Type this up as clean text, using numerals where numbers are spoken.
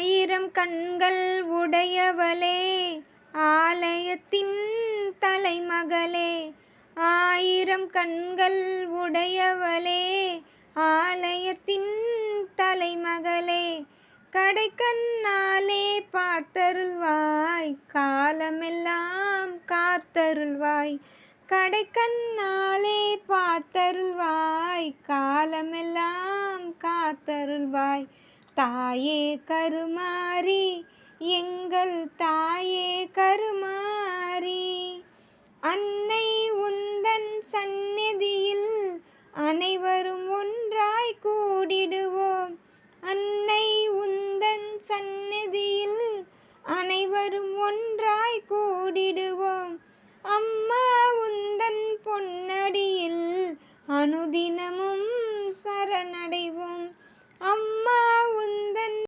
ஆயிரம் கண்கள் உடையவளே, ஆலயத்தின் தலைமகளே. ஆயிரம் கண்கள் உடையவளே, ஆலயத்தின் தலைமகளே. கடைக்கண்ணாலே பார்த்தருள்வாய், காலமெல்லாம் காத்தருள்வாய். கடைக்கண்ணாலே பார்த்தருள்வாய், காலமெல்லாம் காத்தருள்வாய். தாயே கருமாரி, எங்கள் தாயே கருமாரி. அன்னை உந்தன் சந்நிதியில் அனைவரும் ஒன்றாய் கூடிடுவோம். அன்னை உந்தன் சந்நிதியில் அனைவரும் ஒன்றாய் கூடிடுவோம். அம்மா உந்தன் பொன்னடியில் அனுதினமும் சரணடைவோம்.